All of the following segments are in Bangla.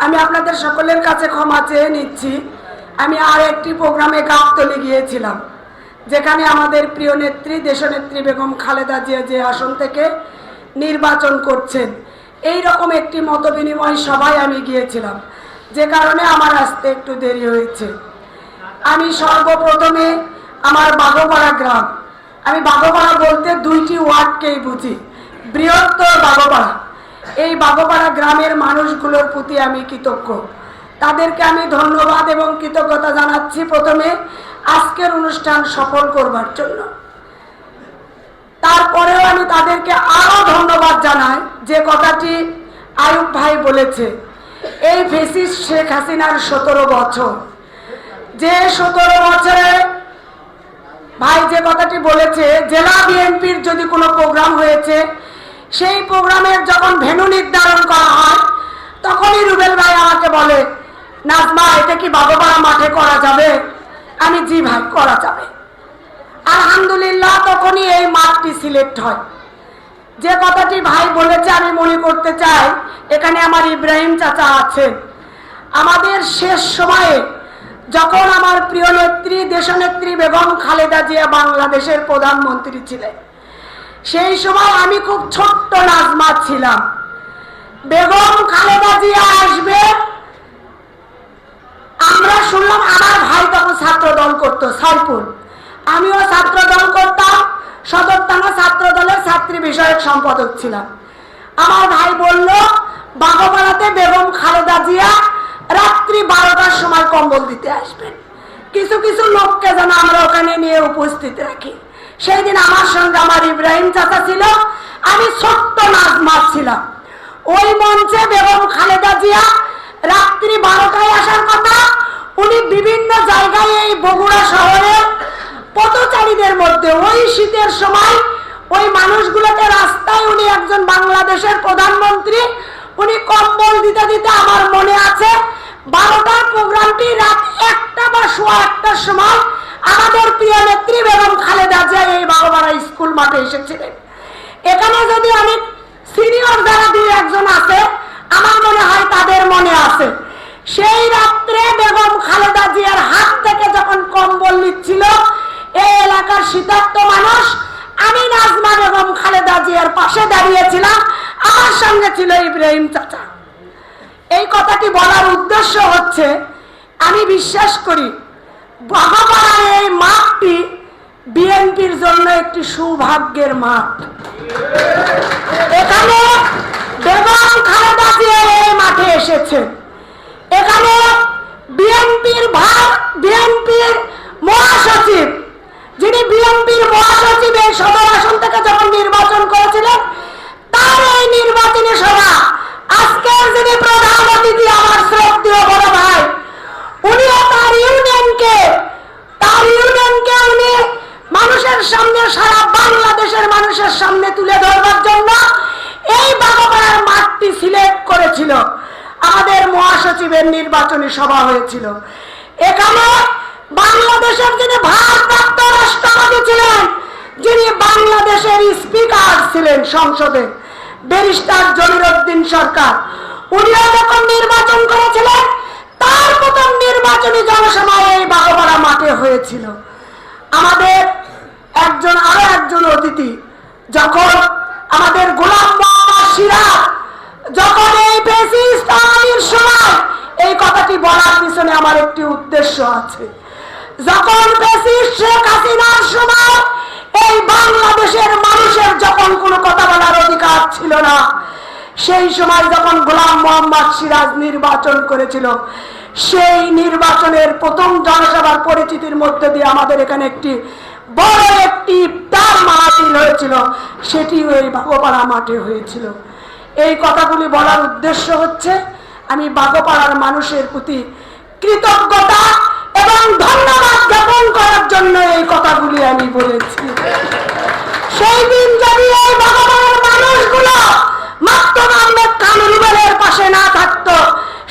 আমি আপনাদের সকলের কাছে ক্ষমা চেয়ে নিচ্ছি। আমি আর একটি প্রোগ্রামে গাবতলী গিয়েছিলাম, যেখানে আমাদের প্রিয় নেত্রী দেশনেত্রী বেগম খালেদা জিয়া যে আসন থেকে নির্বাচন করছেন, এই রকম একটি মতবিনিময় সভায় আমি গিয়েছিলাম, যে কারণে আমার আসতে একটু দেরি হয়েছে। আমি সর্বপ্রথমে আমার বাগোপাড়া গ্রাম, আমি বাগোপাড়া বলতে দুইটি ওয়ার্ডকেই বুঝি, বৃহত্তর বাগোপাড়া। এই বাগোপাড়া গ্রামের মানুষগুলোর প্রতি আমি কৃতজ্ঞ, তাদেরকে আমি ধন্যবাদ এবং কৃতজ্ঞতা জানাচ্ছি প্রথমে আজকের অনুষ্ঠান সফল করবার জন্য। তারপরেও আমি তাদেরকে আরো ধন্যবাদ জানাই যে কথাটি আয়ুব ভাই বলেছে, এই ফ্যাসিস্ট শেখ হাসিনার 17 বছর, যে 17 বছরে ভাই যে কথাটি বলেছে, জেলা বিএনপির যদি কোনো প্রোগ্রাম হয়েছে, সেই প্রোগ্রামের যখন ভেন্যু নির্ধারণ করা হয়, তখনই রুবেল ভাই আমাকে বলে, নাজমা এটা কি বাগোপাড়া মাঠে করা যাবে? আমি জি ভাই করা যাবে। আলহামদুলিল্লাহ তখনই এই মাঠটি সিলেক্ট হয়। যে কথাটি ভাই বলেছে আমি মনে করতে চাই, এখানে আমার ইব্রাহিম চাচা আছেন। আমাদের শেষ সময়ে যখন আমার প্রিয় নেত্রী দেশনেত্রী বেগম খালেদা জিয়া বাংলাদেশের প্রধানমন্ত্রী ছিলেন, সেই সময় আমি খুব ছোট্ট নাজমা ছিলাম। বেগম খালেদা জিয়া আসবে আমরা শুনলাম। আমার ভাই তখন ছাত্র দল করতো, সাইফুল, আমিও ছাত্র দল করতাম, সদর থানা ছাত্র দলের ছাত্রী বিষয়ক সম্পাদক ছিলাম। আমার ভাই বলল বাগোপাড়াতে বেগম খালেদা জিয়া রাত্রি 12টার সময় কম্বল দিতে আসবেন, কিছু কিছু লোককে যেন আমরা ওখানে নিয়ে উপস্থিত রাখি। সেই দিন আমার সঙ্গে আমার ইব্রাহিম চাচা ছিল, আমি ছোট্ট নাজমা ছিলাম। ওই মঞ্চে বেগম খালেদা জিয়া রাত্রি 12টায় আসার কথা, উনি বিভিন্ন জায়গায় এই বগুড়া শহরে পথচারীদের মধ্যে ওই শীতের সময় ওই মানুষগুলোকে রাস্তায়, উনি একজন বাংলাদেশের প্রধানমন্ত্রী, উনি কম্বল দিতে দিতে আমার মনে আছে 12টার প্রোগ্রামটি রাত 1টা বা 1:15টার সময় আমাদের প্রিয় নেত্রী বেগম খালেদা জিয়া এই বাগোপাড়া স্কুল মাঠে এসেছিলেন। এখানে যদি অনেক সিনিয়র যারা 2-1জন আছে, আমার মনে হয় তাদের মনে আছে, সেই রাত্রে বেগম খালেদা জিয়ার হাত থেকে যখন কম্বল নিচ্ছিল এই এলাকার শীতার্ত মানুষ, আমি নাজমা বেগম খালেদা জিয়ার পাশে দাঁড়িয়েছিলাম, আমার সঙ্গে ছিল ইব্রাহিম চাচা। এই কথাটি বলার উদ্দেশ্য হচ্ছে, আমি বিশ্বাস করি বাগোপাড়ার এই মাঠটি বিএনপির জন্য একটি সৌভাগ্যের মাঠ। এখানে বেগম খালেদা জিয়া এই মাঠে এসেছে, এখানে বিএনপির মহাসচিব, যিনি বিএনপির মহাসচিব এই সদর আসন থেকে যখন নির্বাচন করেছিলেন, তার এই নির্বাচনী সভা আজকের যিনি প্রধান অতিথি আমার শ্রদ্ধেয় বড় ভাই, উনিও তার ইউনিয়নকে উনি মানুষের সামনে, সারা বাংলাদেশের মানুষের সামনে তুলে ধরবার জন্য এই বাগোপাড়ার মাঠটি সিলেক্ট করেছিল। আমাদের মহাসচিবের নির্বাচনী সভা হয়েছিল এখানে। বাংলাদেশের যিনি ভারপ্রাপ্ত রাষ্ট্রপতি ছিলেন, যিনি বাংলাদেশের স্পিকার ছিলেন সংসদে, ব্যারিস্টার জমিরুদ্দিন সরকার, উনিও যখন নির্বাচন করেছিলেন, তার প্রথম নির্বাচনী জনসভা এই বাগোপাড়া মাঠে হয়েছিল। আমাদের আরো একজন অতিথি, যখন আমাদের গোলাম মোহাম্মদ সিরাজ যখন এই ফ্যাসিস্ট আওয়ামীর সময়, এই কথাটি বলার পিছনে আমার একটি উদ্দেশ্য আছে, যখন ফ্যাসিস্ট শেখ হাসিনার সময় এই বাংলাদেশের মানুষের যখন কোনো কথা বলার অধিকার ছিল না, সেই সময় যখন গোলাম মোহাম্মদ সিরাজ নির্বাচন করেছিল, সেই নির্বাচনের প্রথম জনসভার পরিচিতির মধ্যে দিয়ে আমাদের এখানে একটি বড় একটি ইফতার মাহফিল হয়েছিল, সেটি ওই বাগোপাড়া মাঠে হয়েছিল। এই কথাগুলি বলার উদ্দেশ্য হচ্ছে, আমি বাগোপাড়ার মানুষের প্রতি কৃতজ্ঞতা এবং ধন্যবাদ জ্ঞাপন করার জন্য এই কথাগুলি আমি বলেছি। সেই দিন যদি এই বাগোপাড়ার মানুষগুলো মাকতুম আহমেদ খান রুবেলের পাশে না থাকতো,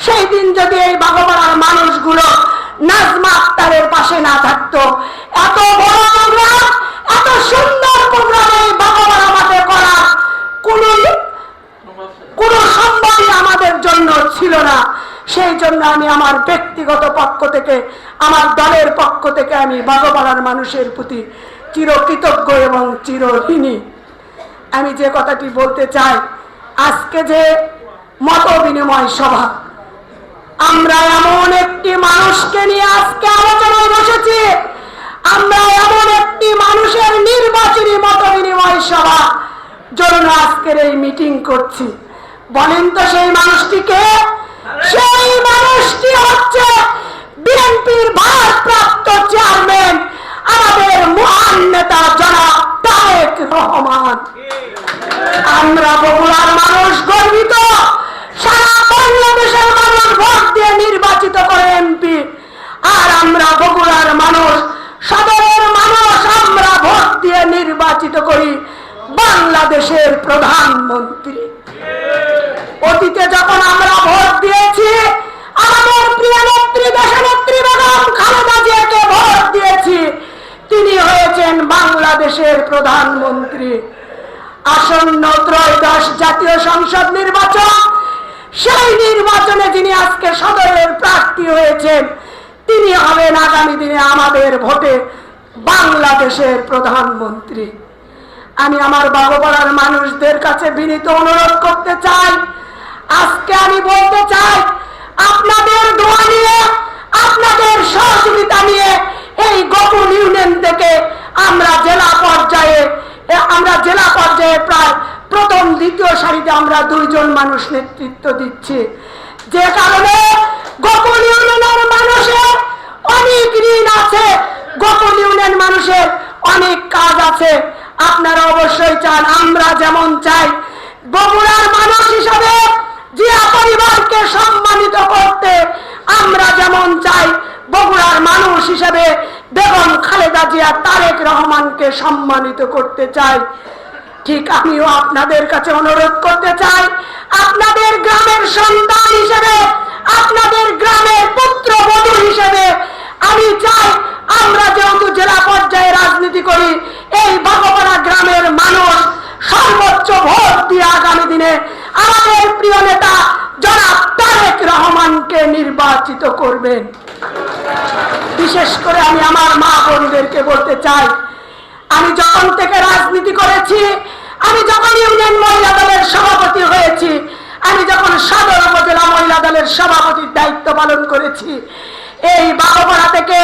সেই দিন যদি এই বাগোপাড়ার মানুষগুলো নাজমা আক্তারের পাশে না থাকতো, এত বড় প্রোগ্রাম, এত সুন্দর প্রোগ্রাম এই বাগোপাড়া মাঠে করা কোনো সম্ভবই আমাদের জন্য ছিল না। সেই জন্য আমি আমার ব্যক্তিগত পক্ষ থেকে, আমার দলের পক্ষ থেকে আমি বাগোপাড়ার মানুষের প্রতি চিরকৃতজ্ঞ এবং চিরঋণী। আমি যে কথাটি বলতে চাই, আজকে যে মত বিনিময় সভা, আমরা এমন একটি মানুষকে নিয়ে আজকে আলোচনায় বসেছি, আমরা এমন একটি মানুষের নির্বাচনী মত বিনিময় সভা জন্য আজকের এই মিটিং করছি। বলেন তো সেই মানুষটিকে? সেই মানুষটি হচ্ছে বিএনপির ভারপ্রাপ্ত চেয়ারম্যান, আমাদের মহান নেতা জনাব তারেক রহমান। আমরা বগুড়ার মানুষ গর্বিত, সারা বাংলাদেশের মানুষ ভোট দিয়ে নির্বাচিত করে এমপি, আর আমরা বগুড়ার মানুষ, সদরের মানুষ, আমরা ভোট দিয়ে নির্বাচিত করি বাংলাদেশের প্রধানমন্ত্রী। অতীতে যখন আমরা ভোট দিয়েছি, আমাদের প্রিয় নেত্রী দেশনেত্রী বেগম খালেদা জিয়াকে ভোট দিয়েছি, তিনি হয়েছেন বাংলাদেশের প্রধানমন্ত্রী। আসন্ন ত্রয়োদশ জাতীয় সংসদ নির্বাচন, সেই নির্বাচনে যিনি আজকে সদরের প্রার্থী হয়েছেন, তিনি হবেন আগামী দিনে আমাদের ভোটে বাংলাদেশের প্রধানমন্ত্রী। আমি আমার বাগোপাড়ার মানুষদের কাছে বিনীত অনুরোধ করতে চাই, আজকে আমি বলতে চাই, আপনাদের দোয়া নিয়ে, আপনাদের সহযোগিতা নিয়ে এই গোকুল ইউনিয়ন থেকে আমরা জেলা পর্যায়ে প্রায় প্রথম দ্বিতীয় সারিতে আমরা 2 জন মানুষ নেতৃত্ব দিচ্ছি। যে কারণে গোকুল ইউনিয়নের মানুষের অনেক ঋণ আছে, গোকুল ইউনিয়ন মানুষের অনেক কাজ আছে। আপনারা অবশ্যই চান, আমরা যেমন চাই বগুড়ার মানুষ হিসাবে জিয়া পরিবারকে সম্মানিত করতে, আমরা যেমন চাই বগুড়ার মানুষ হিসাবে বেগম খালেদা জিয়া তারেক রহমানকে সম্মানিত করতে চাই, ঠিক আমিও আপনাদের কাছে অনুরোধ করতে চাই, আপনাদের গ্রামের সন্তান হিসেবে, আপনাদের গ্রামের পুত্রবধূ হিসেবে আমি চাই, আমরা যেহেতু জেলা পর্যায়ে রাজনীতি করি, এই বাগোপাড়া গ্রামের মানুষ সর্বোচ্চ ভোট দিয়ে আগামী দিনে আমাদের প্রিয় নেতা জনাব তারেক রহমানকে নির্বাচিত করবেন। বিশেষ করে আমি আমার মা বোনদেরকে বলতে চাই, আমি যখন থেকে রাজনীতি করেছি, আমি যখন ইউনিয়ন মহিলা দলের সভাপতি হয়েছি, আমি যখন সদর উপজেলা মহিলা দলের সভাপতির দায়িত্ব পালন করেছি, এই বাগোপাড়া থেকে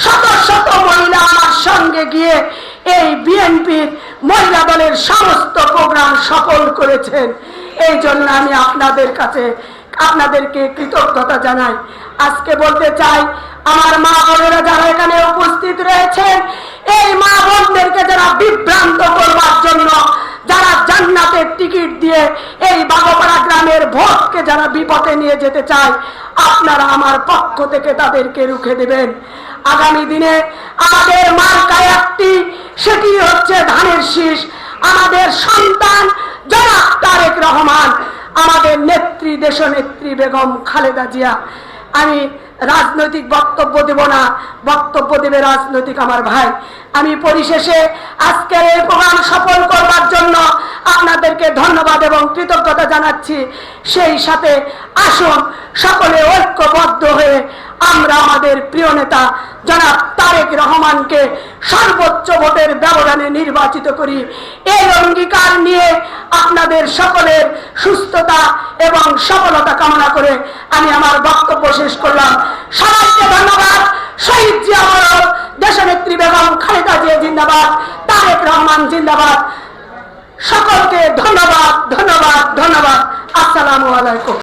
শত শত মহিলা আমার সঙ্গে গিয়ে এই বিএনপির মহিলা দলের সমস্ত প্রোগ্রাম সফল করেছেন। এই জন্য আমি আপনাদেরকে কৃতজ্ঞতা জানাই। আজকে বলতে চাই, আমার মা বোনেরা যারা এখানে উপস্থিত রয়েছেন, এই মা বোনদেরকে যারা বিভ্রান্ত করবার জন্য, যারা জান্নাতের টিকিট দিয়ে এই বাগোপাড়া গ্রামের ভোটকে যারা বিপথে নিয়ে যেতে চায়, আপনারা আমার পক্ষ থেকে তাদেরকে রুখে দেবেন। আগামী দিনে আমাদের মার্কা একটি, সেটি হচ্ছে ধানের শীষ। আমাদের সন্তান জনাব তারেক রহমান, আমাদের নেত্রী দেশনেত্রী বেগম খালেদা জিয়া। আমি রাজনৈতিক বক্তব্য দেব না, বক্তব্য দেবে রাজনৈতিক আমার ভাই। আমি পরিশেষে আজকের এই প্রোগ্রাম সফল করবার জন্য আপনাদেরকে ধন্যবাদ এবং কৃতজ্ঞতা জানাচ্ছি। সেই সাথে আসুন সকলে ঐক্যবদ্ধ হয়ে আমরা আমাদের প্রিয় নেতা জনাব তারেক রহমানকে সর্বোচ্চ ভোটের ব্যবধানে নির্বাচিত করি। এই অঙ্গীকার নিয়ে আপনাদের সকলের সুস্থতা এবং সফলতা কামনা করে আমি আমার বক্তব্য শেষ করলাম। সবাইকে ধন্যবাদ। শহীদ জিয়া মরণ, দেশনেত্রী বেগম খালেদা জিয়া জিন্দাবাদ, তারেক রহমান জিন্দাবাদ। সকলকে ধন্যবাদ, ধন্যবাদ, ধন্যবাদ। আসসালামু আলাইকুম।